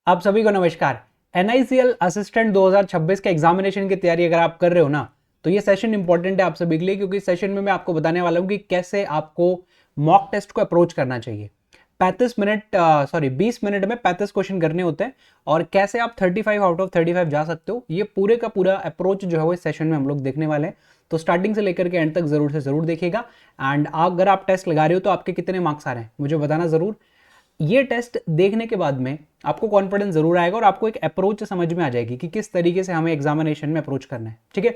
आप सभी को नमस्कार। NICL असिस्टेंट 2026 के एग्जामिनेशन की तैयारी अगर आप कर रहे हो ना, तो ये सेशन इंपॉर्टेंट है आप सभी के लिए, क्योंकि सेशन में मैं आपको बताने वाला हूँ कि कैसे आपको मॉक टेस्ट को अप्रोच करना चाहिए। 20 मिनट में 35 क्वेश्चन करने होते हैं और कैसे आप 35 आउट ऑफ 35 जा सकते हो, ये पूरे का पूरा अप्रोच जो है वो इस सेशन में हम लोग देखने वाले हैं। तो स्टार्टिंग से लेकर के एंड तक जरूर से जरूर देखिएगा। एंड अगर आप टेस्ट लगा रहे हो तो आपके कितने मार्क्स आ रहे हैं मुझे बताना जरूर। ये टेस्ट देखने के बाद में आपको कॉन्फिडेंस जरूर आएगा और आपको एक अप्रोच समझ में आ जाएगी कि किस तरीके से हमें एग्जामिनेशन में अप्रोच करना है। ठीक है,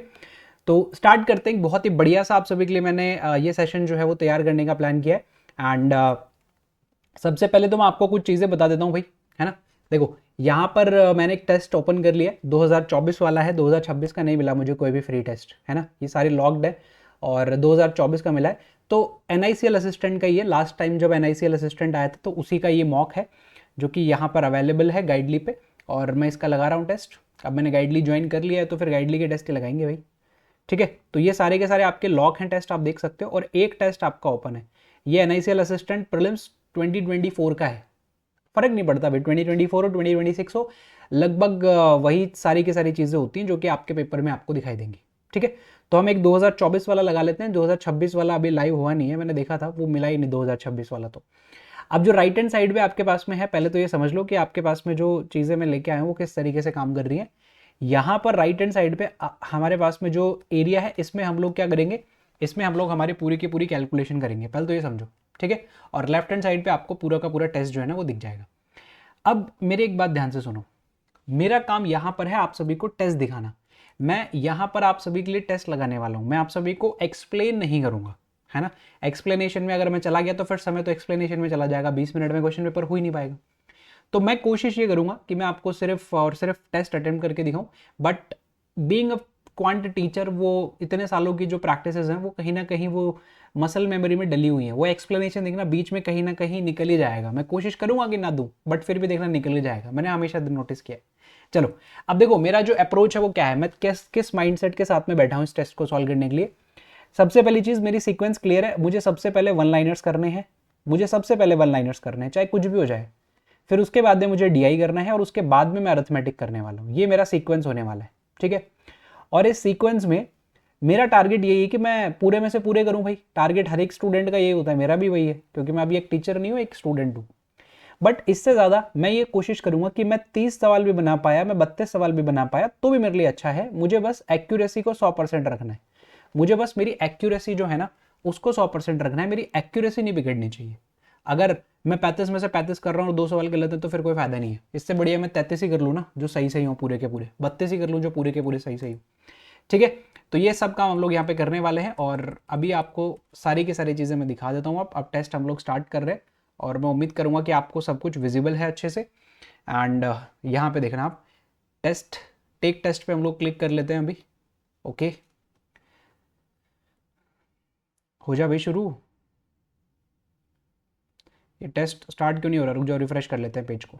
तो स्टार्ट करते हैं। बहुत ही बढ़िया सा आप सभी के लिए मैंने ये सेशन जो है वो तैयार करने का प्लान किया है। एंड सबसे पहले तो मैं आपको कुछ चीज़ें बता देता हूँ भाई, है ना। देखो यहाँ पर मैंने एक टेस्ट ओपन कर लिया, 2024 वाला है, 2026 का नहीं मिला मुझे कोई भी फ्री टेस्ट, है ना। ये सारे लॉक्ड है और 2024 का मिला है। तो NICL असिस्टेंट का ये लास्ट टाइम जब NICL असिस्टेंट आया था तो उसी का ये मॉक है जो कि यहाँ पर अवेलेबल है गाइडली पे, और मैं इसका लगा रहा हूँ टेस्ट। अब मैंने गाइडली ज्वाइन कर लिया है तो फिर गाइडली के टेस्ट ही लगाएंगे भाई। ठीक है, तो ये सारे के सारे आपके लॉक हैं टेस्ट, आप देख सकते हो, और एक टेस्ट आपका ओपन है। ये NICL असिस्टेंट प्रीलिम्स 2024 का है। फर्क नहीं पड़ता भाई, 2024 हो 2026 हो, लगभग वही सारी की सारी चीज़ें होती हैं जो कि आपके पेपर में आपको दिखाई देंगी। ठीक है, तो हम एक 2024 वाला लगा लेते हैं। 2026 वाला अभी लाइव हुआ नहीं है, मैंने देखा था वो मिला ही नहीं 2026 वाला। तो अब जो राइट हैंड साइड पे आपके पास में है, पहले तो ये समझ लो कि आपके पास में जो चीज़ें मैं लेके आया हूँ वो किस तरीके से काम कर रही हैं। यहाँ पर राइट हैंड साइड पे हमारे पास में जो एरिया है, इसमें हम लोग क्या करेंगे, इसमें हम लोग हमारी पूरी की पूरी कैलकुलेशन करेंगे, पहले तो ये समझो। ठीक है, और लेफ्ट हैंड साइड पे आपको पूरा का पूरा टेस्ट जो है ना वो दिख जाएगा। अब मेरी एक बात ध्यान से सुनो, मेरा काम यहां पर है आप सभी को टेस्ट दिखाना। मैं यहां पर आप सभी के लिए टेस्ट लगाने वाला हूं, मैं आप सभी को एक्सप्लेन नहीं करूंगा, है ना। एक्सप्लेनेशन में अगर मैं चला गया तो फिर समय तो एक्सप्लेनेशन में चला जाएगा, 20 मिनट में क्वेश्चन पेपर हो ही नहीं पाएगा। तो मैं कोशिश ये करूंगा कि मैं आपको सिर्फ और सिर्फ टेस्ट अटेम्प्ट करके दिखाऊं। But being a quant teacher, वो इतने सालों की जो प्रैक्टिसेस हैं वो कहीं ना कहीं वो मसल मेमोरी में डली हुई हैं। वो एक्सप्लेनेशन देखना बीच में कहीं ना कहीं निकल ही जाएगा, मैं कोशिश करूंगा कि ना दूं, बट फिर भी देखना निकल ही जाएगा, मैंने हमेशा नोटिस किया है। चलो, अब देखो मेरा जो अप्रोच है वो क्या है, मैं किस किस माइंडसेट के साथ में बैठा हूं इस टेस्ट को सॉल्व करने के लिए। सबसे पहली चीज, मेरी सीक्वेंस क्लियर है। मुझे सबसे पहले वन लाइनर्स करने हैं, मुझे सबसे पहले वन लाइनर्स करने हैं चाहे कुछ भी हो जाए। फिर उसके बाद में मुझे DI करना है और उसके बाद में मैं अरिथमेटिक करने वाला हूँ। ये मेरा सीक्वेंस होने वाला है। ठीक है, और इस सीक्वेंस में मेरा टारगेट यही है कि मैं पूरे में से पूरे करूं भाई। टारगेट हर एक स्टूडेंट का यही होता है, मेरा भी वही है, क्योंकि मैं अभी एक टीचर नहीं हूँ, एक स्टूडेंट हूँ। बट इससे ज़्यादा मैं ये कोशिश करूंगा कि मैं 30 सवाल भी बना पाया, मैं 32 सवाल भी बना पाया तो भी मेरे लिए अच्छा है। मुझे बस एक्यूरेसी को 100% रखना है। मुझे बस मेरी एक्यूरेसी जो है ना उसको 100% रखना है, मेरी एक्यूरेसी नहीं बिगड़नी चाहिए। अगर मैं 35 में से 35 कर रहा हूँ और 2 सवाल गलत है तो फिर कोई फायदा नहीं है। इससे बढ़िया मैं 33 ही कर लूँ ना जो सही सही हो पूरे के पूरे, 32 ही कर लूँ जो पूरे के पूरे सही सही हो। ठीक है, तो ये सब काम हम लोग यहाँ पे करने वाले हैं और अभी आपको सारी की सारी चीज़ें मैं दिखा देता हूँ। अब टेस्ट हम लोग स्टार्ट कर रहे हैं और मैं उम्मीद करूँगा कि आपको सब कुछ विजिबल है अच्छे से। एंड यहाँ पे देखना आप, टेस्ट टेक टेस्ट पे हम लोग क्लिक कर लेते हैं अभी। ओके, हो जा भाई शुरू। ये टेस्ट स्टार्ट क्यों नहीं हो रहा, रुक जाओ, रिफ्रेश कर लेते हैं पेज को।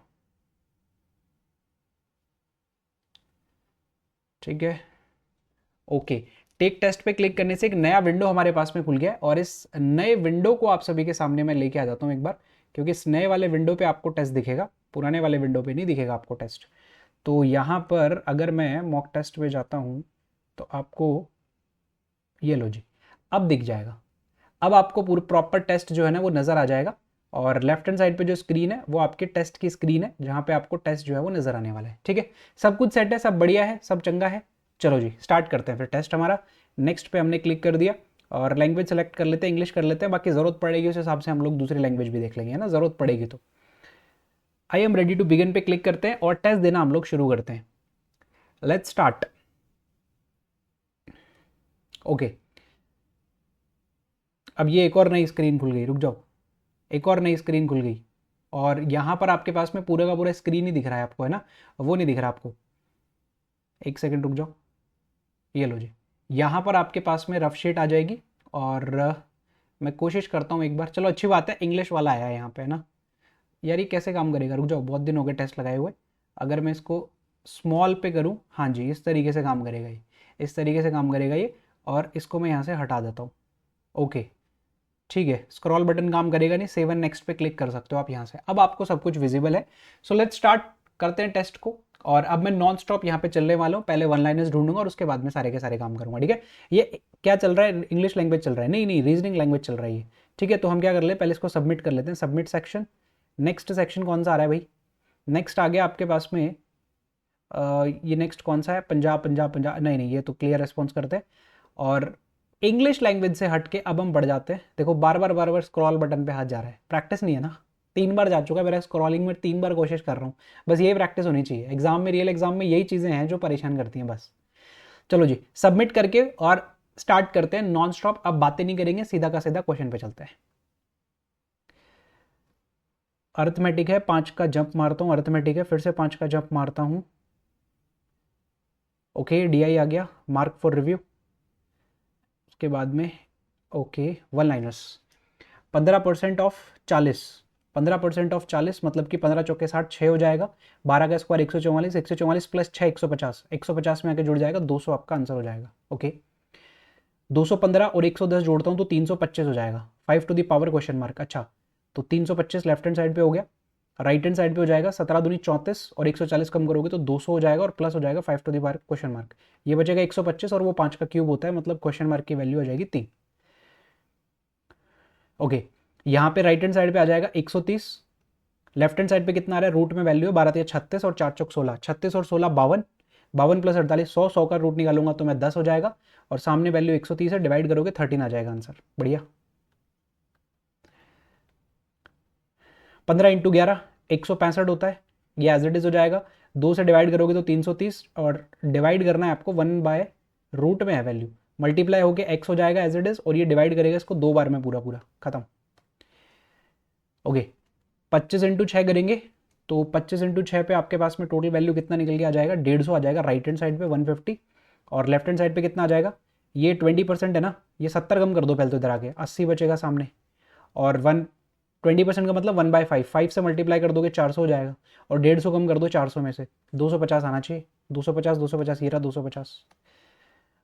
ठीक है, ओके। टेक टेस्ट पे क्लिक करने से एक नया विंडो हमारे पास में खुल गया है और इस नए विंडो को आप सभी के सामने मैं लेके आ जाता हूँ एक बार, क्योंकि इस नए वाले विंडो पे आपको टेस्ट दिखेगा, पुराने वाले विंडो पे नहीं दिखेगा आपको टेस्ट। तो यहाँ पर अगर मैं मॉक टेस्ट पे जाता हूँ तो आपको ये लो जी, अब दिख जाएगा। अब आपको पूरा प्रॉपर टेस्ट जो है ना वो नज़र आ जाएगा और लेफ्ट हैंड साइड पे जो स्क्रीन है वो आपके टेस्ट की स्क्रीन है, जहाँ पे आपको टेस्ट जो है वो नज़र आने वाला है। ठीक है, सब कुछ सेट है, सब बढ़िया है, सब चंगा है। चलो जी स्टार्ट करते हैं फिर टेस्ट हमारा। नेक्स्ट पे हमने क्लिक कर दिया और लैंग्वेज सेलेक्ट कर लेते हैं, इंग्लिश कर लेते हैं, बाकी ज़रूरत पड़ेगी उस हिसाब से हम लोग दूसरी लैंग्वेज भी देख लेंगे, है ना, ज़रूरत पड़ेगी तो। I am ready to begin पे क्लिक करते हैं और टेस्ट देना हम लोग शुरू करते हैं। Let's start. ओके, अब ये एक और नई स्क्रीन खुल गई, रुक जाओ, एक और नई स्क्रीन खुल गई और यहाँ पर आपके पास में पूरा का पूरा स्क्रीन ही दिख रहा है आपको, है ना, वो नहीं दिख रहा आपको। एक सेकंड रुक जाओ, ये लो जी, यहाँ पर आपके पास में रफ शीट आ जाएगी और मैं कोशिश करता हूँ एक बार। चलो अच्छी बात है, इंग्लिश वाला आया है यहाँ पे, है ना। यार ये कैसे काम करेगा, रुक जाओ, बहुत दिन हो गए टेस्ट लगाए हुए। अगर मैं इसको स्मॉल पे करूँ, हाँ जी, इस तरीके से काम करेगा ये, इस तरीके से काम करेगा ये, और इसको मैं यहाँ से हटा देता हूँ। ओके, ठीक है, स्क्रॉल बटन काम करेगा नहीं, सेव एंड नेक्स्ट पे क्लिक कर सकते हो आप यहाँ से। अब आपको सब कुछ विजिबल है। So let's start. करते हैं टेस्ट को। और अब मैं नॉन स्टॉप यहाँ पे चलने वाला हूँ, पहले वन लाइनर्स ढूंढूंगा और उसके बाद में सारे के सारे काम करूंगा, ठीक है। ये क्या चल रहा है, इंग्लिश लैंग्वेज चल रहा है, नहीं नहीं रीजनिंग लैंग्वेज चल रही है, ठीक है। तो हम क्या कर ले, पहले इसको सबमिट कर लेते हैं, सबमिट सेक्शन। नेक्स्ट सेक्शन कौन सा आ रहा है भाई, नेक्स्ट आ गया आपके पास में ये नेक्स्ट कौन सा है, पंजाब पंजाब पंजाब, नहीं नहीं ये तो क्लियर रिस्पॉन्स करते हैं। और इंग्लिश लैंग्वेज से हट के अब हम बढ़ जाते हैं। देखो बार बार स्क्रॉल बटन पे हाथ जा रहा है, प्रैक्टिस नहीं है ना, 3 बार जा चुका है मेरा स्क्रॉलिंग में, 3 बार कोशिश कर रहा हूँ, बस यही प्रैक्टिस होनी चाहिए। एग्जाम में, रियल एग्जाम में यही चीज़ें हैं जो परेशान करती हैं बस। चलो जी सबमिट करके और स्टार्ट करते हैं नॉन स्टॉप। अब बातें नहीं करेंगे, सीधा का सीधा क्वेश्चन पे चलते हैं। अर्थमेटिक है, 5 का जंप मारता हूँ, अर्थमेटिक है, फिर से 5 का जंप मारता हूँ। ओके DI आ गया, मार्क फॉर रिव्यू। उसके बाद में okay one liners, 15% of 40, 15% of 40 मतलब कि 15 चौके 60, 6 हो जाएगा, 12 का स्क्वायर 144, 144 प्लस 6 150, 150 में आके जुड़ जाएगा 200, आपका आंसर हो जाएगा। ओके 215 और 110 जोड़ता हूँ तो 325 हो जाएगा, 5 to the power question mark. अच्छा तो 325 लेफ्ट हैंड साइड पे हो गया, राइट हैंड साइड पे हो जाएगा 17 दूनी 34 और 140 कम करोगे तो 200 हो जाएगा और प्लस हो जाएगा 5 to the power question mark. ये बचेगा 125 और वो 5 का क्यूब होता है, मतलब क्वेश्चन मार्क की वैल्यू हो जाएगी 3। ओके यहाँ पे राइट हैंड साइड पे आ जाएगा 130, लेफ्ट हैंड साइड पे कितना आ रहा है, रूट में वैल्यू है 12 36 और 4 चौक 16, 36 और 16 52, 52 प्लस 48 100, 100 का रूट निकालूंगा तो मैं 10 हो जाएगा और सामने वैल्यू 130 है, डिवाइड करोगे 13 आ जाएगा आंसर। बढ़िया। 15 इंटू 11 165 होता है, ये एज इट इज हो जाएगा। 2 से डिवाइड करोगे तो 330 और डिवाइड करना है आपको 1 बाय रूट में है वैल्यू, मल्टीप्लाई होके x हो जाएगा एज इट इज और ये डिवाइड करेगा इसको 2 बार में पूरा पूरा खत्म। ओके 25 इंटू 6 करेंगे तो 25 इंटू 6 पे आपके पास में टोटल वैल्यू कितना निकल के आ जाएगा, 150 आ जाएगा राइट हैंड साइड पे 150 और लेफ्ट हैंड साइड पे कितना आ जाएगा, ये 20% है ना, ये 70 कम कर दो पहले तो इधर आके 80 बचेगा सामने और 20% का मतलब 1/5, 5 से मल्टीप्लाई कर दोगे 400 हो जाएगा और 150 कम कर दो 400 में से 250 आना चाहिए, 250 250 ये रहा 250।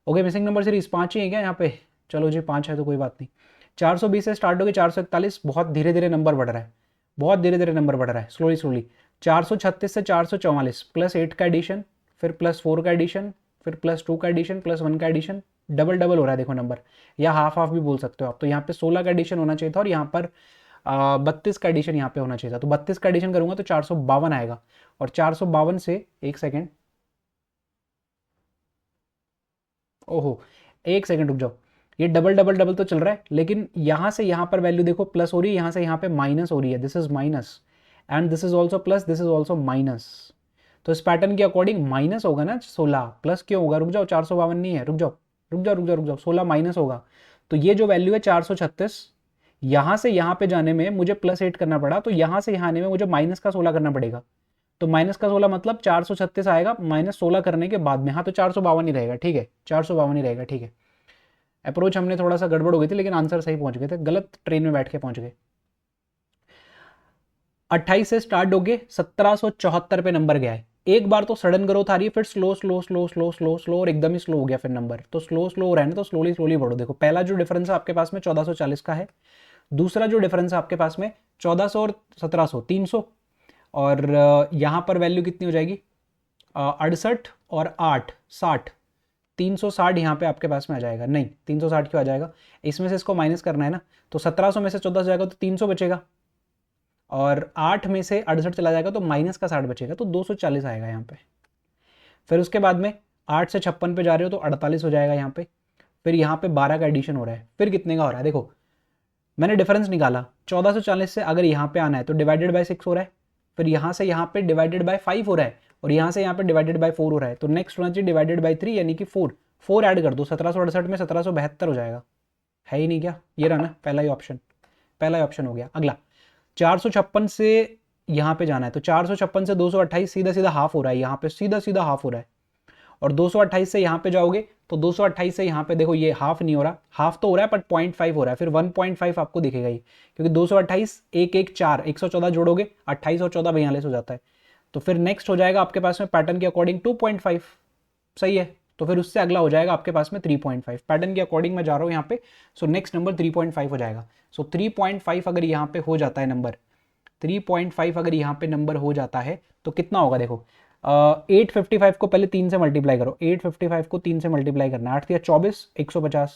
ओके मिसिंग नंबर सीरीज 5 ही है क्या यहाँ पे, चलो जी 5 है तो कोई बात नहीं। 420 से स्टार्ट हो गए 441, बहुत धीरे धीरे नंबर बढ़ रहा है, बहुत धीरे धीरे नंबर बढ़ रहा है, स्लोली स्लोली। 436 से 444 प्लस 8 का एडिशन, फिर प्लस 4 का एडिशन, फिर प्लस 2 का एडिशन, प्लस 1 का एडिशन, डबल डबल हो रहा है देखो नंबर, या हाफ हाफ भी बोल सकते हो आप। तो यहाँ पे 16 का एडिशन होना चाहिए था और यहाँ पर 32 का एडिशन यहाँ पे होना चाहिए था, तो 32 का एडिशन करूंगा तो 452 आएगा और 452 से एक सेकेंड, ओहो एक सेकेंड रुक जाओ, ये डबल डबल डबल तो चल रहा है लेकिन यहाँ से यहाँ पर वैल्यू देखो प्लस हो रही है, यहाँ से यहाँ पे माइनस हो रही है, this is minus and this is also plus, this is also minus. तो इस पैटर्न के अकॉर्डिंग माइनस होगा ना, 16 प्लस क्यों होगा, रुक जाओ 452 नहीं है, रुक जाओ रुक जाओ रुक जाओ रुक जाओ, 16 माइनस होगा। तो ये जो वैल्यू है 436, यहाँ से यहाँ पे जाने में मुझे प्लस 8 करना पड़ा, तो यहाँ से यहाँ आने में मुझे माइनस का 16 करना पड़ेगा, तो माइनस का 16 मतलब 436 आएगा माइनस 16 करने के बाद में, हाँ तो 452 ही रहेगा, ठीक है 452 ही रहेगा, ठीक है। अप्रोच हमने थोड़ा सा गड़बड़ हो गई थी लेकिन आंसर सही पहुंच गए थे, गलत ट्रेन में बैठ के पहुंच गए। 28 से स्टार्ट हो गए 1774 पे नंबर गया है, एक बार तो सडन ग्रोथ आ रही है, फिर slow slow slow slow slow slow और एकदम ही स्लो हो गया फिर नंबर, तो स्लो स्लो हो रहा है ना, तो स्लोली स्लोली बढ़ो। देखो पहला जो डिफरेंस है आपके पास में 1440 का है, दूसरा जो डिफरेंस है आपके पास में 1400 और 1700 300 और यहाँ पर वैल्यू कितनी हो जाएगी 68 और 8 60, 360 यहाँ पे आपके पास में आ जाएगा, नहीं 360 क्यों आ जाएगा, इसमें से इसको माइनस करना है ना, तो 1700 में से 1400 जाएगा तो 300 बचेगा और 8 में से 68 चला जाएगा तो माइनस का 60 बचेगा, तो 240 आएगा यहाँ पे। फिर उसके बाद में 8 से 56 पे जा रहे हो तो 48 हो जाएगा यहाँ पे, फिर यहाँ पे 12 का एडिशन हो रहा है, फिर कितने का हो रहा है देखो मैंने डिफरेंस निकाला 1440 से अगर यहाँ पे आना है तो डिवाइडेड बाय 6 हो रहा है, फिर यहाँ से यहाँ पे डिवाइडेड बाय 5 हो रहा है और यहाँ से यहाँ पे डिवाइडेड बाय 4 हो रहा है, तो नेक्स्ट होना चाहिए डिवाइडेड बाय 3 यानी कि 4 ऐड कर दो, 1768 में 1772 हो जाएगा, है ही नहीं क्या, ये रहा ना पहला ही ऑप्शन, पहला ही ऑप्शन हो गया। अगला 456 से यहाँ पे जाना है तो 456 से 228 सीधा सीधा हाफ हो रहा है, यहाँ पे सीधा सीधा हाफ हो रहा है और 228 से यहाँ पे जाओगे तो 228 से यहाँ पे देखो ये हाफ नहीं हो रहा, हाफ तो हो रहा है बट 0.5 हो रहा है, फिर 1.5 आपको दिखेगा ही क्योंकि 228 1 1 4 114 जोड़ोगे 28 और 14 42 हो जाता है, तो फिर नेक्स्ट हो जाएगा आपके पास में पैटर्न के अकॉर्डिंग 2.5 सही है, तो फिर उससे अगला हो जाएगा आपके पास में 3.5, पैटर्न के अकॉर्डिंग मैं जा रहा हूँ यहाँ पे, सो नेक्स्ट नंबर 3.5 हो जाएगा। सो 3.5 अगर यहाँ पे हो जाता है नंबर 3.5 अगर यहाँ पे नंबर हो जाता है तो कितना होगा देखो, 855 को पहले 3 से मल्टीप्लाई करो, 855 को 3 से मल्टीप्लाई करना, 8 तिया 24, 150,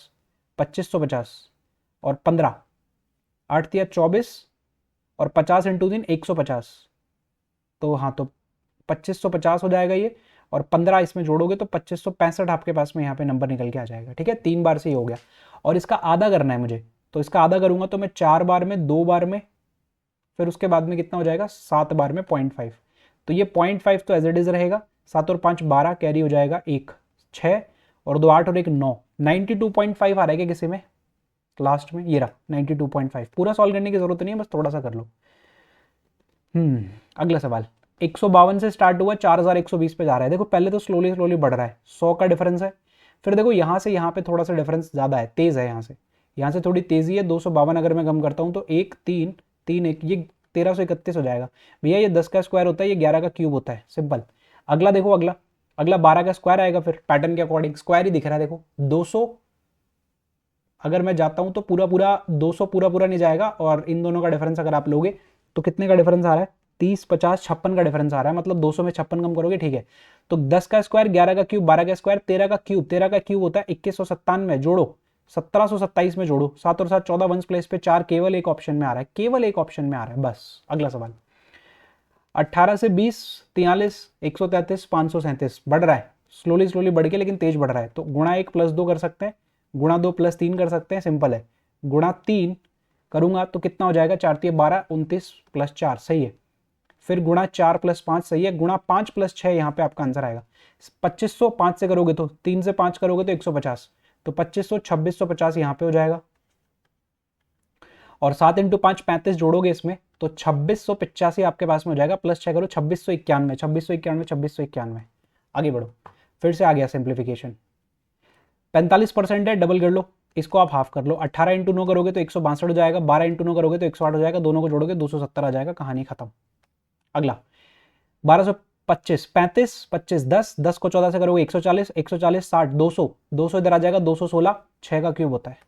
2550 और 15, 8 तिया 24 और 50 इंटू 3 150, तो हाँ तो 2550 हो जाएगा ये, और 15 इसमें जोड़ोगे तो 2565 आपके पास में यहाँ पे नंबर निकल के आ जाएगा। ठीक है, 3 बार से ही हो गया, और इसका आधा करना है मुझे, तो इसका आधा करूंगा तो मैं 4 बार में, 2 बार में, फिर उसके बाद में कितना हो जाएगा 7 बार में 0.5, तो ये 0.5 तो एज इट इज रहेगा, 7 और 5 12 कैरी हो जाएगा, 1 6 और 2 8 और 1 9, 92.5 आ रहा है क्या किसी में लास्ट में, ये रहा 92.5। पूरा सॉल्व करने की जरूरत नहीं है, बस थोड़ा सा कर लो। अगला सवाल, 152 से स्टार्ट हुआ, 4120 पे जा रहा है। देखो पहले तो स्लोली स्लोली बढ़ रहा है, 100 का डिफरेंस है, फिर देखो यहाँ से यहाँ पे थोड़ा सा डिफरेंस ज़्यादा है, तेज़ है, यहाँ से थोड़ी तेज़ी है, 252 अगर मैं कम करता हूँ तो 1 3 3 1, ये 1331 हो जाएगा। भैया ये 10 का स्क्वायर होता है, ये 11 का क्यूब होता है, सिंपल। अगला देखो, अगला 12 का स्क्वायर आएगा, फिर पैटर्न के अकॉर्डिंग स्क्वायर ही दिख रहा है। देखो 200 अगर मैं जाता हूँ तो पूरा 200 पूरा नहीं जाएगा, और इन दोनों का डिफरेंस अगर आप लोगे तो कितने का डिफरेंस आ रहा है, 30 50 56 का डिफरेंस आ रहा है, मतलब 200 में 56 कम करोगे, ठीक है। तो 10 का स्क्वायर, 11 का क्यूब, 12 का स्क्वायर, 13 का क्यूब होता है 2197 जोड़ो, 1727 में जोड़ो, 7 और 7 14, वंस प्लेस पे 4, केवल एक ऑप्शन में आ रहा है, केवल एक ऑप्शन में आ रहा है बस। अगला सवाल, 18 से 20 43 133 537 बढ़ रहा है, स्लोली स्लोली बढ़ के लेकिन तेज बढ़ रहा है, तो गुणा 1 + 2 कर सकते हैं, गुणा 2 + 3 कर सकते हैं, सिंपल है। गुणा 3 करूंगा तो कितना हो जाएगा, 4 3 12 29 + 4 सही है, फिर गुणा 4 + 5 सही है, गुणा 5 + 6 यहाँ पे आपका आंसर आएगा 2500, 5 से करोगे तो, 3 से 5 करोगे तो 150, तो 2500 2650 यहाँ पे हो जाएगा, और 7 × 5 35 जोड़ोगे इसमें तो 2685 आपके पास में हो जाएगा, प्लस 6 करो 2691, 2691 2691। आगे बढ़ो, फिर से आ गया सिंप्लीफिकेशन, 45% है, डबल कर लो, इसको आप हाफ कर लो, 18 × 9 करोगे तो 162 हो जाएगा, 12 × 9 करोगे तो 108 हो जाएगा, दोनों को जोड़ोगे 270 आ जाएगा, कहानी खत्म। अगला 1225 35 25 10 10 को 14 से करोगे 140 140 60 200 200 इधर आ जाएगा, 216 6 का क्यूब होता है,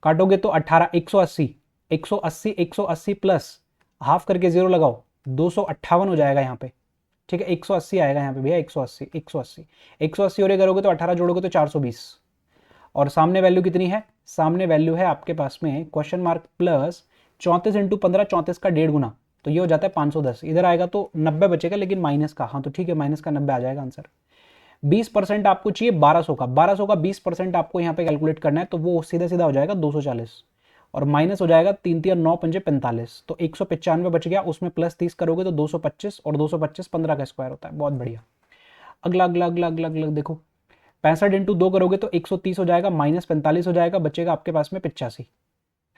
काटोगे तो 18 180 180 180 प्लस हाफ करके 0 लगाओ, 258 हो जाएगा यहाँ पे, ठीक है, 180 आएगा यहाँ पे भैया, 180 180 180 और ये करोगे तो 18 जोड़ोगे तो 420, और सामने वैल्यू कितनी है, सामने वैल्यू है आपके पास में क्वेश्चन मार्क प्लस 34 × 15 34 का 1.5 गुना, तो ये हो जाता है 510, इधर आएगा तो 90 बचेगा लेकिन माइनस का, हाँ तो ठीक है, माइनस का 90 आ जाएगा आंसर। 20% आपको चाहिए 1200 का, 1200 का 20% आपको यहाँ पे कैलकुलेट करना है, तो वो सीधा सीधा हो जाएगा 240, और माइनस हो जाएगा 3 3 9 5 45, तो 195 बच गया, उसमें प्लस 30 करोगे तो 225, और 225 15 का स्क्वायर होता है, बहुत बढ़िया। अगला अगला अगला अगला अगला देखो, 65 × 2 करोगे तो 130 हो जाएगा, माइनस 45 हो जाएगा, बचेगा आपके पास में 85,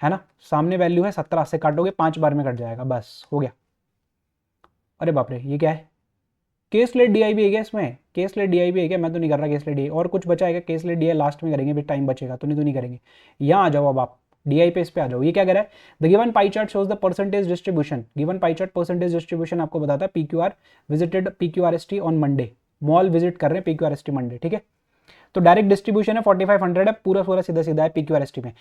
है ना, सामने वैल्यू है 17, से काटोगे 5 बार में कट जाएगा, बस हो गया। अरे बाप रे, ये क्या है, केस लेट डीआई भी है क्या इसमें, केस लेट डीआई भी है क्या, मैं तो नहीं कर रहा केस लेट डीआई, और कुछ बचा है क्या, केस लेट डीआई लास्ट में करेंगे, भी टाइम बचेगा तो नहीं करेंगे। यहाँ आ जाओ अब आप डीआई पे, इस पे आ जाओ, ये क्या कह रहा है, the given pie chart shows the percentage distribution, given pie chart percentage distribution आपको बताता है PQR visited PQRST on Monday, mall visit कर रहे हैं पीक्यूआरएसटी मंडे, ठीक है, तो डायरेक्ट डिस्ट्रीब्यूशन है 4500 है, पूरा सीधा सीधा है पीक्यूआरएसटी में।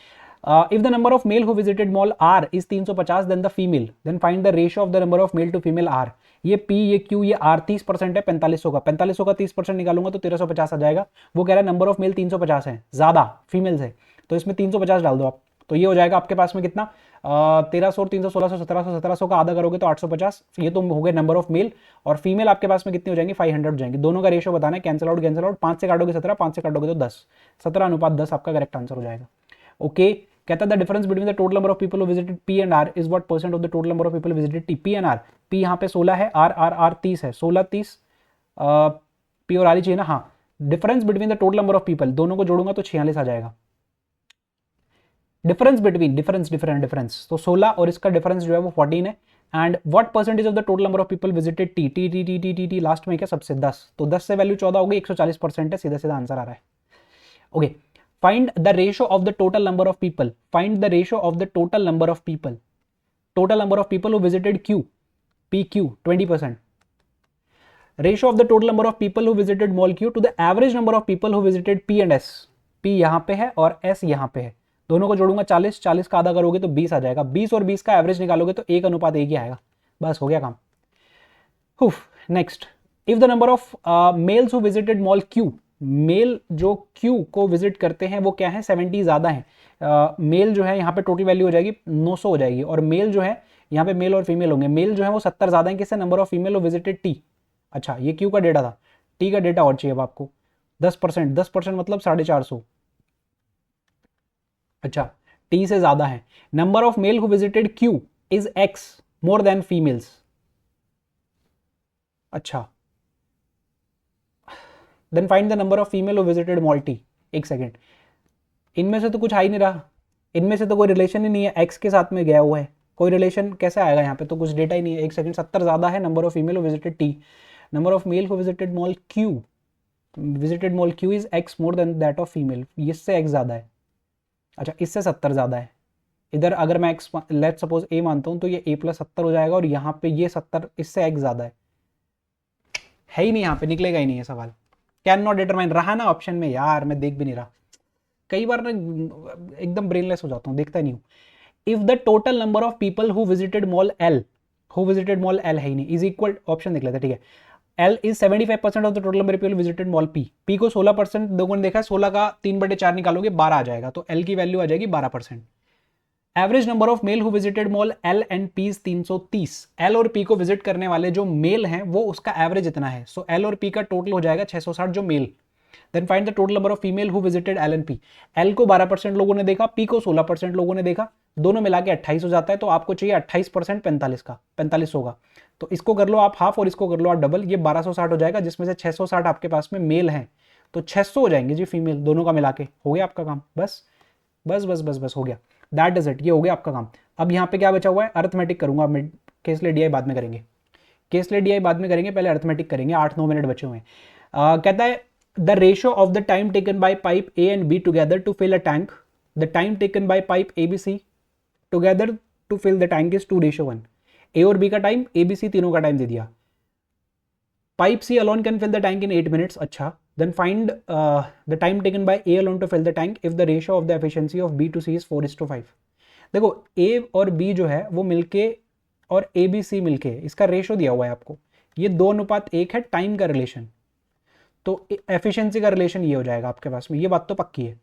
If the number of male who visited mall R is 350, then the female, then find the ratio of the number of male to female R, ये पी ये क्यू ये आर 30% है, 4500 का 30% निकालूंगा तो 1350 आ जाएगा, वो कह रहा है नंबर ऑफ मेल 350 है, ज्यादा फीमेल से, तो इसमें 350 डाल दो आप, तो ये हो जाएगा आपके पास में कितना, 1300 300 1600 1700 1700 का आधा करोगे तो 850, ये तो हो गए नंबर ऑफ मेल, और फीमेल आपके पास में कितनी हो जाएंगी 500 हो जाएंगी, दोनों का रेशियो बताना है, कैंसिल आउट 5 से काटोगे 17, 5 से काटोगे तो 10, 17:10 आपका करेक्ट आंसर हो जाएगा। ओके, कहता है the difference between the total number of people who visited P and R is what percent of the total number of people visited T, P and R, P यहाँ पे 16 है, are 30 है, 16 30 P और are ही चाहिए ना, हाँ, difference between the total number of people, दोनों को जोड़ूंगा तो 46 आ जाएगा, डिफरेंस बिटवीन डिफरेंस तो 16 और इसका डिफरेंस जो है वो 14 है, and what percentage of the total number of people visited T T T T T T T last में क्या सबसे 10, तो 10 से वैल्यू 14 होगी, 140% है, सीधा सीधा आंसर आ रहा है। Okay, find the ratio of the total number of people, find the ratio of the total number of people, total number of people who visited Q, P Q 20%, ratio of the total number of people who visited mall Q to the average number of people who visited P and S, P यहां पे है और S यहां पे है, दोनों को जोड़ूंगा 40, 40 का आधा करोगे तो 20 आ जाएगा, 20 और 20 का एवरेज निकालोगे तो 1:1 ही आएगा, बस हो गया काम। Next, if the number of males who visited mall Q, male जो क्यू को विजिट करते हैं वो क्या है 70 ज़्यादा है, मेल जो है यहाँ पे टोटल वैल्यू हो जाएगी 900 हो जाएगी, और मेल जो है यहाँ पे मेल और फीमेल होंगे, मेल जो है वो 70 ज़्यादा है, किससे, number of female who visited T. अच्छा ये क्यू का डेटा था, टी का डेटा और चाहिए अब आपको 10%, 10% मतलब 450। अच्छा टी से ज़्यादा है, number of male who visited Q is X more than females. अच्छा then find the number of female who visited mall T. एक सेकेंड, इनमें से तो कुछ आ ही नहीं रहा, इनमें से तो कोई रिलेशन ही नहीं है, एक्स के साथ में गया हुआ है, कोई रिलेशन कैसे आएगा यहाँ पे, तो कुछ डेटा ही नहीं है। एक सेकंड, 70 ज़्यादा है, number of female who visited T, number of male who visited mall Q, visited mall Q is X more then that of female, इससे एक्स ज़्यादा है। अच्छा इससे 70 ज़्यादा है, इधर अगर मैं एक्स लेट सपोज ए मानता हूँ तो ये ए प्लस 70 हो जाएगा, और यहाँ पे ये 70 इससे एक्स ज़्यादा है ही नहीं, यहाँ पे निकलेगा ही नहीं है सवाल। कैन नॉट डिटरमाइन रहा ना ऑप्शन में, यार मैं देख भी नहीं रहा, कई बार ना एकदम ब्रेनलेस हो जाता हूँ, देखता नहीं हूँ। If the total number of people who visited mall L, who visited mall L है ही नहीं, इज इक्वल, ऑप्शन देख लेते हैं, ठीक है, L is 75% of the total number of people visited mall P, P को 16% लोगों ने देखा है, 16 का 3/4 निकालोगे 12 आ जाएगा, तो एल की वैल्यू आ जाएगी 12%। Average number of male who visited mall L and P 330, L और पी को विजिट करने वाले जो मेल हैं वो उसका एवरेज इतना है, सो एल और पी का टोटल हो जाएगा 660 जो male. Then find the total number of female who visited L and P, L को 12% लोगों ने देखा, पी को 16% लोगों ने देखा, दोनों मिला के 28 हो जाता है, तो आपको चाहिए 28% 45 का, 45 होगा, तो इसको कर लो आप हाफ और इसको कर लो आप डबल, ये 1260 हो जाएगा, जिसमें से 660 आपके पास में मेल हैं, तो 600 हो जाएंगे जी फीमेल, दोनों का मिला के, हो गया आपका काम, बस बस बस बस बस हो गया, दैट इज इट, ये हो गया आपका काम। अब यहाँ पे क्या बचा हुआ है, अर्थमेटिक करूंगा, केस ले डीआई बाद में करेंगे, केस ले डीआई बाद में करेंगे, पहले अर्थमेटिक करेंगे, 8-9 मिनट बचे हुए हैं। कहता है the ratio of the time taken by pipe A and B together to fill a tank, the time taken by pipe A B C together to fill the tank is 2:1, A और B का time, ए B सी तीनों का time दे दिया, pipe C alone can fill the tank in 8 minutes. अच्छा then find the time taken by A alone to fill the tank if the ratio of the efficiency of B to C is 4:5। देखो ए और B जो है वो मिलके और ए B सी मिलके इसका रेशियो दिया हुआ है आपको, ये 2:1 है टाइम का रिलेशन, तो एफिशिएंसी का रिलेशन ये हो जाएगा आपके पास में, ये बात तो पक्की है।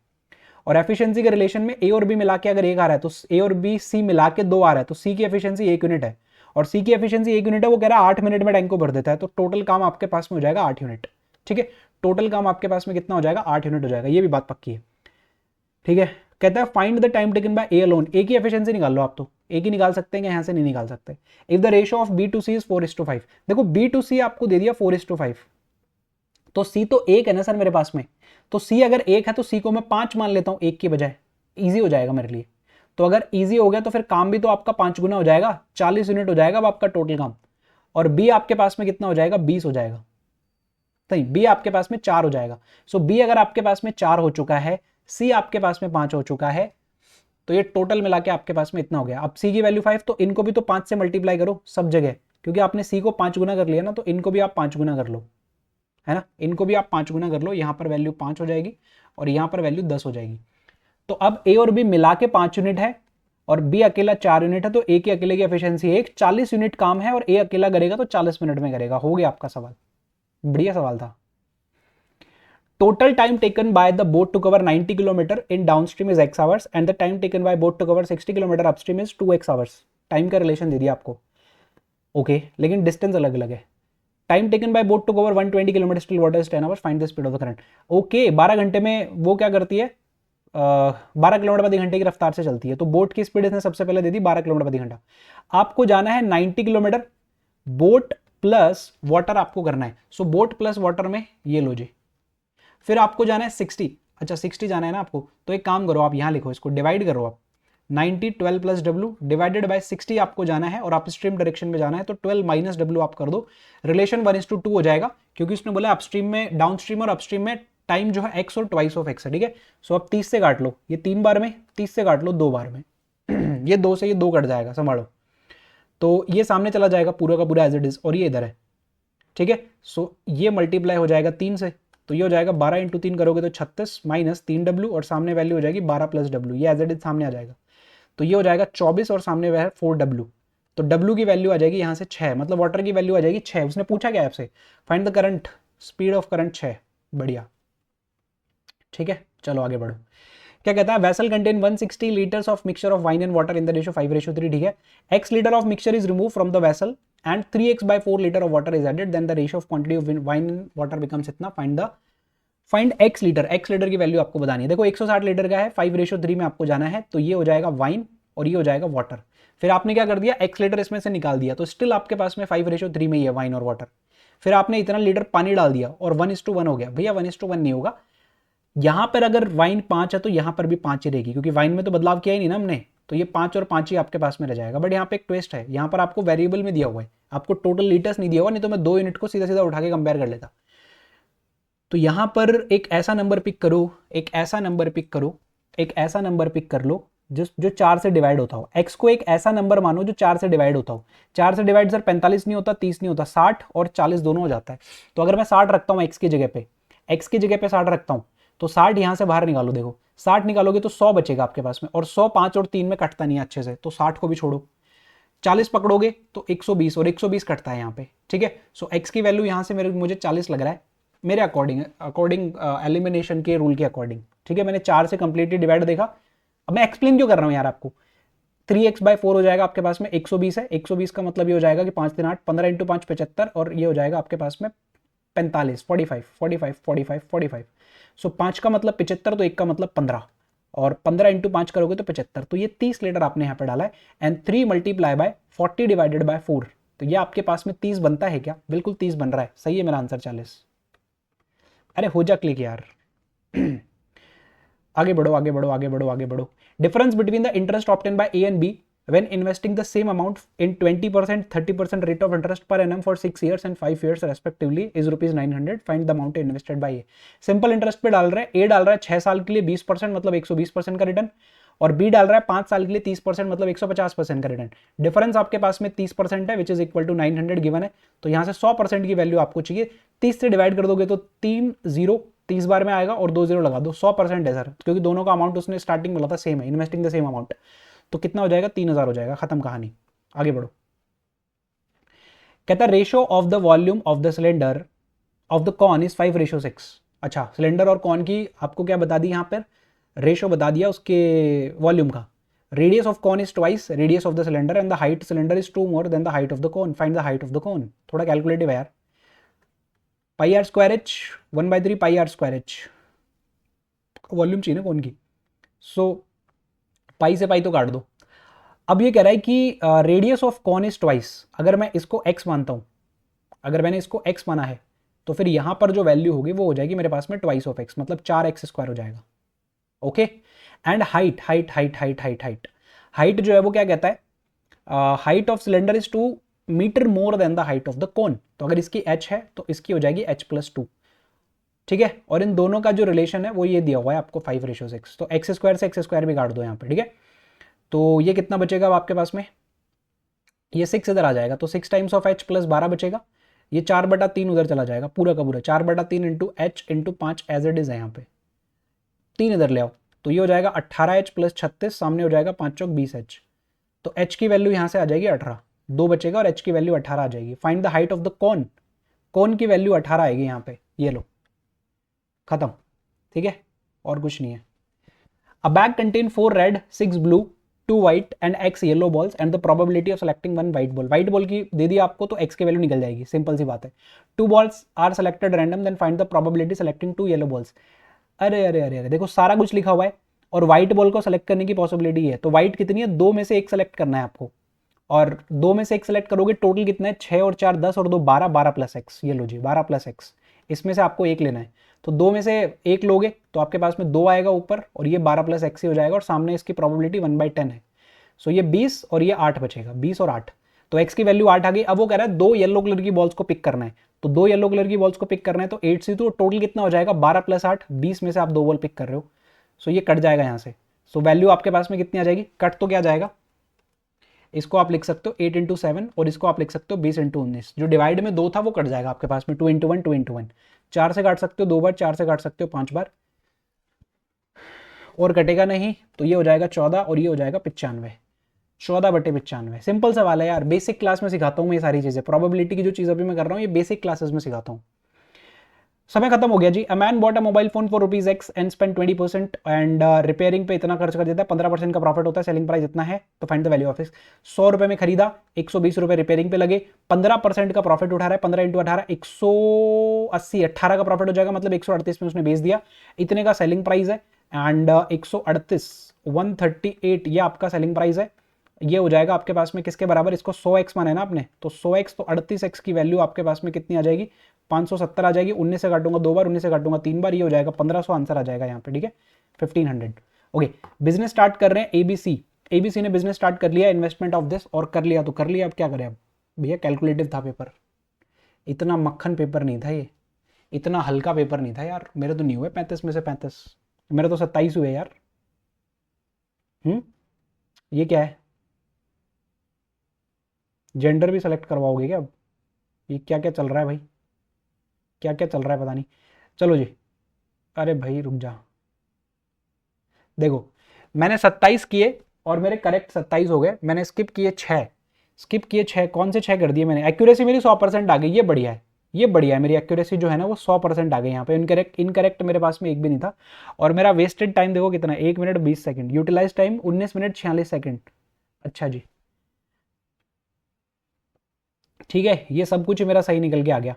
और एफिशिएंसी के रिलेशन में ए और बी मिला के अगर 1 आ रहा है तो ए और बी सी मिला के 2 आ रहा है, तो सी की एफिशिएंसी 1 यूनिट है, और सी की एफिशिएंसी 1 यूनिट है, वो कह रहा है 8 मिनट में टैंक को भर देता है, तो टोटल काम आपके पास में हो जाएगा 8 यूनिट। ठीक है, टोटल काम आपके पास में कितना हो जाएगा, 8 यूनिट हो जाएगा, ये भी बात पक्की है। ठीक है, कहता है find the time taken by A alone, A की एफिशिएंसी निकाल लो आप, तो ए की निकाल सकते हैं, यहाँ से नहीं निकाल सकते। If the ratio of B to C is 4:5, देखो बी टू सी आपको दे दिया 4:5, तो सी तो 1 है ना सर मेरे पास में, तो सी अगर 1 है तो सी को मैं 5 मान लेता हूं 1 की बजाय, इजी हो जाएगा मेरे लिए। तो अगर इजी हो गया तो फिर काम भी तो आपका 5 गुना हो जाएगा, 40 यूनिट हो जाएगा अब आपका टोटल काम, और बी आपके पास में कितना हो जाएगा, 20 हो जाएगा, सही, बी आपके पास में 4 हो जाएगा। सो बी अगर आपके पास में 4 हो चुका है, सी आपके पास में 5 हो चुका है, तो ये टोटल मिला के आपके पास में इतना हो गया। अब सी की वैल्यू 5, तो इनको भी तो 5 से मल्टीप्लाई करो सब जगह, क्योंकि आपने सी को 5 गुना कर लिया ना, तो इनको भी आप 5 गुना कर लो, है ना, इनको भी आप 5 गुना कर लो, यहां पर वैल्यू 5 हो जाएगी और यहां पर वैल्यू 10 हो जाएगी। तो अब ए और बी मिला के 5 यूनिट है और बी अकेला 4 यूनिट है, तो ए के अकेले की एफिशिएंसी 40 यूनिट काम है, और ए अकेला करेगा तो 40 मिनट में करेगा। हो गया आपका सवाल, बढ़िया सवाल था। Total time taken by the boat to cover 90 kilometre in downstream is x hours and the time taken by boat to cover 60 kilometre upstream is 2x hours. Time का रिलेशन दे दिया आपको, ओके, लेकिन डिस्टेंस अलग अलग है। Time taken by boat to cover 120 kilometre still water is 10 hours, find the speed of the current. Okay, 12 घंटे में वो क्या करती है, 12 किलोमीटर प्रति घंटे की रफ्तार से चलती है, तो बोट की स्पीड इसने सबसे पहले दे दी 12 किलोमीटर प्रति घंटा। आपको जाना है 90 किलोमीटर, बोट प्लस वाटर आपको करना है, सो बोट प्लस वाटर में ये लो जी, फिर आपको जाना है 60, अच्छा 60 जाना है ना आपको, तो एक काम करो आप यहाँ लिखो, इसको डिवाइड करो आप, 90 12 प्लस डब्ल्यू डिवाइडेड बाय 60 आपको जाना है, और अपस्ट्रीम डायरेक्शन में जाना है, तो 12 माइनस डब्ल्यू आप कर दो, रिलेशन 1:2 हो जाएगा, क्योंकि उसने बोला अपस्ट्रीम में, डाउनस्ट्रीम और अपस्ट्रीम में टाइम जो है एक्स और ट्वाइस ऑफ एक्स है। ठीक है, सो अब 30 से काट लो, ये 3 बार में, 30 से काट लो 2 बार में ये 2 से ये 2 कट जाएगा, संभालो, तो ये सामने चला जाएगा पूरा का पूरा एज इट इज, और ये इधर है। ठीक है, सो ये मल्टीप्लाई हो जाएगा 3 से, तो ये हो जाएगा 12 इंटू 3 करोगे तो 36 माइनस 3W और सामने वैल्यू हो जाएगी 12 प्लस W, ये एज इट इज सामने आ जाएगा। तो ये हो जाएगा 24 और सामने वह है 4W। तो W की वैल्यू आ जाएगी यहाँ से 6, मतलब वाटर की वैल्यू आ जाएगी 6। उसने पूछा क्या आपसे, find the current, speed of current 6। बढ़िया, ठीक है, चलो आगे बढ़ो। क्या कहता है, vessel contain 160 litres of mixture of wine and water in the ratio 5:3, ठीक है। x litre of mixture is remove from the vessel and 3x/4 litre of water is added, then the ratio of quantity of wine and water becomes इतना। Find x litre, x litre की value आपको बतानी है। देखो 160 litre का है, 5:3 में आपको जाना है, तो ये हो जाएगा वाइन और ये हो जाएगा वाटर। फिर आपने क्या कर दिया, x लीटर इसमें से निकाल दिया, तो स्टिल आपके पास में 5:3 में ही है वाइन और वाटर। फिर आपने इतना लीटर पानी डाल दिया और 1:1 हो गया। भैया 1:1 नहीं होगा, यहां पर अगर वाइन 5 है तो यहां पर भी 5 ही रहेगी, क्योंकि वाइन में तो बदलाव किया ही नहीं ना हमने, तो ये 5 और 5 ही आपके पास में रह जाएगा। बट यहाँ पे एक ट्विस्ट है, यहाँ पर आपको वेरिएबल में दिया हुआ है, आपको टोटल लीटर्स नहीं दिया हुआ, नहीं तो मैं 2 यूनिट को सीधा सीधा उठा के कंपेयर कर लेता। तो यहां पर एक ऐसा नंबर पिक करो, एक ऐसा नंबर पिक करो, एक ऐसा नंबर पिक कर लो जो 4 से डिवाइड होता हो। x को एक ऐसा नंबर मानो जो 4 से डिवाइड होता हो। 4 से डिवाइड सर 45 नहीं होता, 30 नहीं होता, 60 और 40 दोनों हो जाता है। तो अगर मैं 60 रखता हूँ x की जगह पे, x की जगह पे 60 रखता हूँ, तो 60 यहां से बाहर निकालो, देखो 60 निकालोगे तो 100 बचेगा आपके पास में, और 100 5 और 3 में कटता नहीं है अच्छे से, तो 60 को भी छोड़ो। 40 पकड़ोगे तो 120 और 120 कटता है यहाँ पे, ठीक है। सो x की वैल्यू यहाँ से मुझे 40 लग रहा है मेरे अकॉर्डिंग एलिमिनेशन के रूल के अकॉर्डिंग, ठीक है। मैंने 4 से कंप्लीटली डिवाइड देखा। अब मैं एक्सप्लेन क्यों कर रहा हूँ यार आपको, 3x/4 हो जाएगा आपके पास में 120 है, 120 का मतलब ये हो जाएगा कि 5 3 8, 15 इंटू 5 75, और ये हो जाएगा आपके पास में 45, 45 45 45 45। सो 5 का मतलब 75, तो 1 का मतलब 15, और 15 इंटू 5 करोगे तो 75, तो ये 30 लीटर आपने यहाँ पे डाला है। And 3 multiply by 40 divided by 4, तो ये आपके पास में 30 बनता है क्या, बिल्कुल 30 बन रहा है, सही है मेरा आंसर 40। अरे हो जा क्लिक यार। आगे बढ़ो आगे बढ़ो आगे बढ़ो आगे बढ़ो। Difference between the interest obtain by A and B when investing the same amount in 20%, 30% rate of interest per annum for 6 years and 5 years respectively is rupees 900. Find the amount invested by A. Simple interest पे डाल रहा है, A डाल रहा है 6 साल के लिए 20% मतलब 120% का रिटर्न, और B डाल रहा है 5 साल के लिए 30% मतलब 150% का रिटर्न। डिफरेंस आपके पास में 30% है, which is equal to 900 given है। तो यहाँ से 100% की वैल्यू आपको चाहिए, 30 से डिवाइड कर दोगे तो 3 0 30 बार में आएगा और 2 0 लगा दो, 100% है सर, क्योंकि दोनों का अमाउंट उसने स्टार्टिंग में बोला था सेम है, इन्वेस्टिंग द सेम अमाउंट। तो कितना हो जाएगा, 3000 हो जाएगा, खत्म कहानी। आगे बढ़ो। कहता है ratio of the volume of the cylinder of the cone is 5:6। अच्छा, सिलेंडर और कॉन की आपको क्या बता दी, यहां पर रेशियो बता दिया उसके वॉल्यूम का। Radius of cone is twice radius of the cylinder and the height cylinder is 2 more than the height of the cone. Find the height of the cone. थोड़ा कैलकुलेटिव है यार। πr² (1/3 πr²) वॉल्यूम चाहिए ना cone की, सो पाई से पाई तो काट दो। अब ये कह रहा है कि radius of cone is twice. अगर मैं इसको x मानता हूं, अगर मैंने इसको x माना है, तो फिर यहां पर जो वैल्यू होगी वो हो जाएगी मेरे पास में ट्वाइस ऑफ x, मतलब 4x² हो जाएगा। Okay. And height height height height height height height जो है वो क्या कहता है, height of cylinder is 2 metre more than the height of the cone. तो अगर इसकी h है तो इसकी हो जाएगी h+2, ठीक है। और इन दोनों का जो रिलेशन है वो ये दिया हुआ है आपको 5:6। तो x² से x² भी काट दो यहाँ पे, ठीक है। तो ये कितना बचेगा अब आपके पास में, ये 6 इधर आ जाएगा, तो 6 टाइम्स ऑफ h + 12 बचेगा। ये 4/3 उधर चला जाएगा, पूरा का पूरा 4/3 into h into 5 as it is है, यहाँ पे 3 इधर ले आओ, तो ये हो जाएगा 18h + 36, सामने हो जाएगा 5 चौक 20h। तो h की वैल्यू यहाँ से आ जाएगी 18, 2 बचेगा और h की वैल्यू 18 आ जाएगी। Find the height of the cone, cone की वैल्यू 18 आएगी यहाँ पे, ये लो, खत्म, ठीक है, और कुछ नहीं है। अ bag contain 4 red 6 blue 2 white and x yellow balls and the probability of selecting 1 white ball. White ball की दे दी आपको, तो x की वैल्यू निकल जाएगी, सिंपल सी बात है। 2 balls are selected random, then find the probability selecting 2 yellow balls. अरे अरे अरे अरे, देखो सारा कुछ लिखा हुआ है और व्हाइट बॉल को सेलेक्ट करने की पॉसिबिलिटी है। तो व्हाइट कितनी है, 2 में से 1 सेलेक्ट करना है आपको, और 2 में से 1 सेलेक्ट करोगे, टोटल कितना है, 6 और 4 10 और 2 12, 12 + x, ये लो जी 12 + x, इसमें से आपको 1 लेना है। तो 2 में से 1 लोगे तो आपके पास में 2 आएगा ऊपर, और ये 12 + x ही हो जाएगा, और सामने इसकी प्रोबेबिलिटी 1/10 है। सो ये 20 और ये 8 बचेगा, 20 और 8, तो x की वैल्यू 8 आ गई। अब वो कह रहा है 2 येलो कलर की बॉल्स को पिक करना है, तो 2 येलो कलर की बॉल्स को पिक करना है, तो 8 से, तो टोटल कितना हो जाएगा, 12 + 8, 20 में से आप 2 बॉल पिक कर रहे हो, सो ये कट जाएगा यहाँ से। सो वैल्यू आपके पास में कितनी आ जाएगी, कट तो क्या जाएगा, इसको आप लिख सकते हो 8 × 7 और इसको आप लिख सकते हो 20 × 19। जो डिवाइड में 2 था वो कट जाएगा आपके पास में 2 × 1 2 × 1, 4 से काट सकते हो 2 बार, 4 से काट सकते हो 5 बार, और कटेगा नहीं, तो ये हो जाएगा 14 और ये हो जाएगा 95, 14/95। सिंपल सवाल है यार, बेसिक क्लास में सिखाता हूँ मैं ये सारी चीज़ें। प्रोबेबिलिटी की जो चीज़ अभी मैं कर रहा हूँ ये बेसिक क्लासेस में सिखाता हूँ। समय खत्म हो गया जी। A man bought a mobile phone for ₹X and spend 20% and repairing पे इतना खर्च कर देता है, 15% का प्रॉफिट होता है, सेलिंग प्राइस इतना है, तो फाइंड द वैल्यू ऑफ इस। 100 रुपए में खरीदा, 120 रुपए रिपेयरिंग पे लगे, 15% का प्रॉफिट उठा रहा है, 15 × 18 180, 18 का प्रॉफिट हो जाएगा, मतलब 138 में उसने बेच दिया, इतने का सेलिंग प्राइस है। एंड 138 138 ये आपका सेलिंग प्राइस है। ये हो जाएगा आपके पास में किसके बराबर, इसको 100x माने ना आपने, तो 100x तो 38x की वैल्यू आपके पास में कितनी आ जाएगी, 570 आ जाएगी। 19 से काटूंगा 2 बार, 19 से काटूंगा 3 बार, ये हो जाएगा 1500 आंसर आ जाएगा यहाँ पे, ठीक है, 1500। ओके, बिजनेस स्टार्ट कर रहे हैं एबीसी। एबीसी ने बिजनेस स्टार्ट कर लिया, इन्वेस्टमेंट ऑफ दिस, और कर लिया तो कर लिया, अब क्या करें। अब भैया कैलकुलेटिव था पेपर, इतना मक्खन पेपर नहीं था ये, इतना हल्का पेपर नहीं था यार। मेरे तो नहीं हुए 35 में से 35, मेरे तो 27 हुए यार। ये क्या है, जेंडर भी सेलेक्ट करवाओगे क्या अब, ये क्या क्या चल रहा है भाई, क्या क्या चल रहा है पता नहीं। चलो जी, अरे भाई रुक जा, देखो मैंने 27 किए और मेरे करेक्ट 27 हो गए, मैंने स्किप किए 6, स्किप किए 6, कौन से 6 कर दिए मैंने। एक्यूरेसी मेरी 100% आ गई, ये बढ़िया है, ये बढ़िया है, मेरी एक्यूरेसी जो है ना वो 100% आ गई यहाँ पे। इनकरेक्ट इनकरेक्ट मेरे पास में एक भी नहीं था। और मेरा वेस्टेड टाइम देखो कितना, 1 minute 20 second, utilise time 19 minute 46 second. अच्छा जी, ठीक है, ये सब कुछ मेरा सही निकल के आ गया।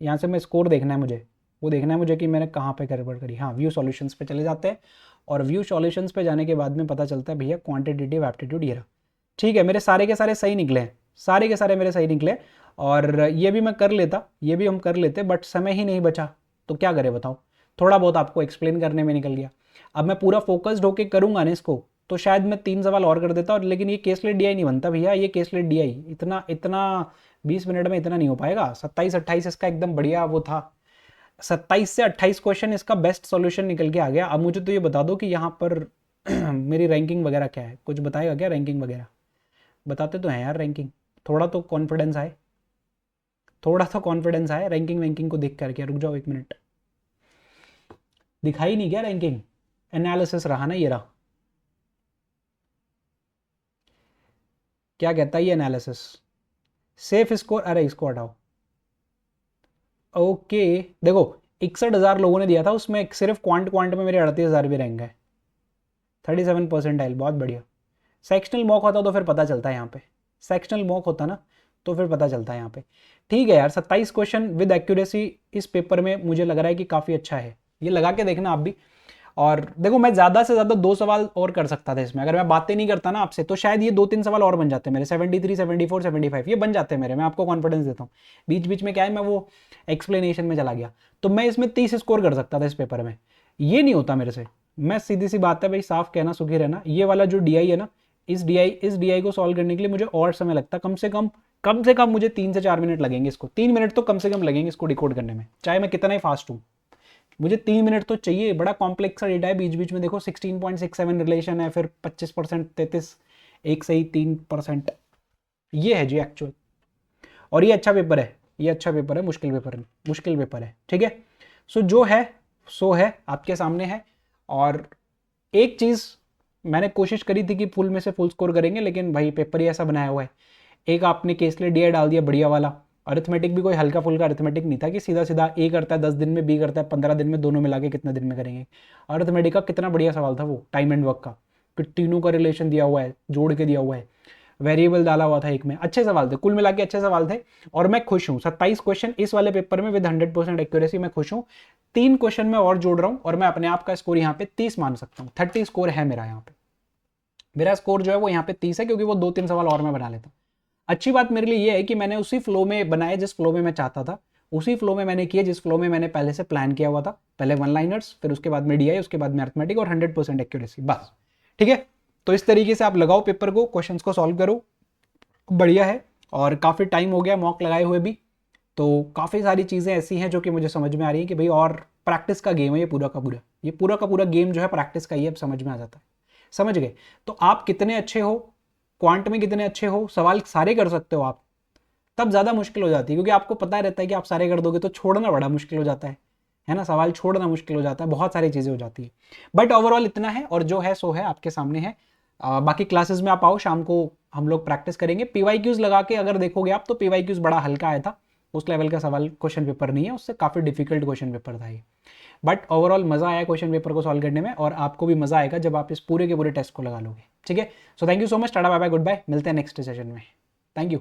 यहाँ से मैं स्कोर देखना है मुझे, वो देखना है मुझे कि मैंने कहाँ पे गड़बड़ करी। हाँ, व्यू सॉल्यूशंस पे चले जाते हैं, और व्यू सॉल्यूशंस पे जाने के बाद में पता चलता है भैया क्वांटिटेटिव एप्टीट्यूड ये रहा। ठीक है, मेरे सारे के सारे सही निकले हैं, सारे के सारे मेरे सही निकले, और ये भी मैं कर लेता, ये भी हम कर लेते, बट समय ही नहीं बचा, तो क्या करें बताओ। थोड़ा बहुत आपको एक्सप्लेन करने में निकल गया। अब मैं पूरा फोकस्ड होकर करूंगा ना इसको, तो शायद मैं 3 सवाल और कर देता, और लेकिन ये केसलेट डीआई नहीं बनता भैया, ये केसलेट डीआई इतना इतना 20 मिनट में इतना नहीं हो पाएगा। 27-28 इसका एकदम बढ़िया वो था, 27 से 28 क्वेश्चन इसका बेस्ट सॉल्यूशन निकल के आ गया। अब मुझे तो ये बता दो कि यहाँ पर मेरी रैंकिंग वगैरह क्या है, कुछ बताएगा क्या रैंकिंग वगैरह। बताते तो हैं यार रैंकिंग, थोड़ा तो कॉन्फिडेंस आए, थोड़ा सा कॉन्फिडेंस आए रैंकिंग वैंकिंग को देख करके। रुक जाओ 1 मिनट, दिखाई नहीं क्या रैंकिंग, एनालिसिस रहा ना ये रहा, क्या कहता है ये एनालिसिस, सेफ स्कोर, अरे इसको हटाओ। ओके, देखो 61,000 लोगों ने दिया था, उसमें सिर्फ क्वांट क्वांट में मेरे 38,000 भी रैंक है, 37% बहुत बढ़िया। सेक्शनल मॉक होता तो फिर पता चलता है यहाँ पे, सेक्शनल मॉक होता ना तो फिर पता चलता है यहाँ पे। ठीक है यार, 27 क्वेश्चन विद एक्यूरेसी इस पेपर में मुझे लग रहा है कि काफ़ी अच्छा है, ये लगा के देखना आप भी। और देखो मैं ज़्यादा से ज़्यादा 2 सवाल और कर सकता था इसमें, अगर मैं बातें नहीं करता ना आपसे, तो शायद ये 2-3 सवाल और बन जाते मेरे, 73, 74, 75 ये बन जाते हैं मेरे, मैं आपको कॉन्फिडेंस देता हूँ। बीच बीच में क्या है, मैं वो एक्सप्लेनेशन में चला गया, तो मैं इसमें 30 स्कोर कर सकता था इस पेपर में, ये नहीं होता मेरे से। मैं सीधी सी बात है भाई, साफ कहना सुखी रहना, ये वाला जो डी है ना, इस डी को सॉल्व करने के लिए मुझे और समय लगता, कम से कम मुझे 3 से 4 मिनट लगेंगे इसको, 3 मिनट तो कम से कम लगेंगे इसको डिकोड करने में, चाहे मैं कितना ही फास्ट हूँ, मुझे 3 मिनट तो चाहिए। बड़ा कॉम्प्लेक्स सा डेटा है, बीच बीच में देखो 16.67 रिलेशन है, फिर 25%, 33, एक सही 3%, ये है जी एक्चुअल। और ये अच्छा पेपर है, ये अच्छा पेपर है, मुश्किल पेपर है, मुश्किल पेपर है, ठीक है। सो जो है सो है, आपके सामने है। और एक चीज़ मैंने कोशिश करी थी कि फुल में से फुल स्कोर करेंगे, लेकिन भाई पेपर ही ऐसा बनाया हुआ है। एक आपने केसलेट डीआई डाल दिया बढ़िया वाला, अरिथमेटिक भी कोई हल्का फुल्का अरिथमेटिक नहीं था कि सीधा सीधा ए करता है 10 दिन में, बी करता है 15 दिन में, दोनों मिला के कितने दिन में करेंगे। अरिथमेटिक का कितना बढ़िया सवाल था वो, टाइम एंड वर्क का, कि तीनों का रिलेशन दिया हुआ है, जोड़ के दिया हुआ है, वेरिएबल डाला हुआ था एक में, अच्छे सवाल थे, कुल मिला के अच्छे सवाल थे। और मैं खुश हूँ 27 क्वेश्चन इस वाले पेपर में विद 100% एक्यूरेसी, मैं खुश हूँ। 3 क्वेश्चन में और जोड़ रहा हूँ, और मैं अपने आप का स्कोर यहाँ पे 30 मान सकता हूँ, 30 स्कोर है मेरा यहाँ पे, मेरा स्कोर जो है वो यहाँ पे 30 है, क्योंकि वो 2-3 सवाल और मैं बना लेता हूँ। अच्छी बात मेरे लिए ये है कि मैंने उसी फ्लो में बनाए जिस फ्लो में मैं चाहता था, उसी फ्लो में मैंने किया जिस फ्लो में मैंने पहले से प्लान किया हुआ था। पहले 1 लाइनर्स, फिर उसके बाद में डीआई, उसके बाद में अरिथमेटिक, और 100% एक्यूरेसी, बस। ठीक है, तो इस तरीके से आप लगाओ पेपर को, क्वेश्चंस को सॉल्व करो, बढ़िया है। और काफ़ी टाइम हो गया मॉक लगाए हुए भी, तो काफ़ी सारी चीज़ें ऐसी हैं जो कि मुझे समझ में आ रही है कि भाई, और प्रैक्टिस का गेम है ये पूरा का पूरा, ये पूरा का पूरा गेम जो है प्रैक्टिस का ही है, अब समझ में आ जाता है। समझ गए, तो आप कितने अच्छे हो क्वांट में, कितने अच्छे हो, सवाल सारे कर सकते हो आप, तब ज़्यादा मुश्किल हो जाती है, क्योंकि आपको पता रहता है कि आप सारे कर दोगे तो छोड़ना बड़ा मुश्किल हो जाता है ना, सवाल छोड़ना मुश्किल हो जाता है, बहुत सारी चीज़ें हो जाती है। बट ओवरऑल इतना है, और जो है सो है, आपके सामने है। बाकी क्लासेस में आप आओ, शाम को हम लोग प्रैक्टिस करेंगे। पीवाईक्यूज लगा के अगर देखोगे आप तो पीवाईक्यूज बड़ा हल्का आया था, उस लेवल का सवाल क्वेश्चन पेपर नहीं है, उससे काफ़ी डिफिकल्ट क्वेश्चन पेपर था ये। बट ओवरऑल मज़ा आया क्वेश्चन पेपर को सॉल्व करने में, और आपको भी मज़ा आएगा जब आप इस पूरे के पूरे टेस्ट को लगा लोगे। ठीक है, so thank you so much, tata bye bye goodbye, मिलते हैं नेक्स्ट सेशन में। Thank you.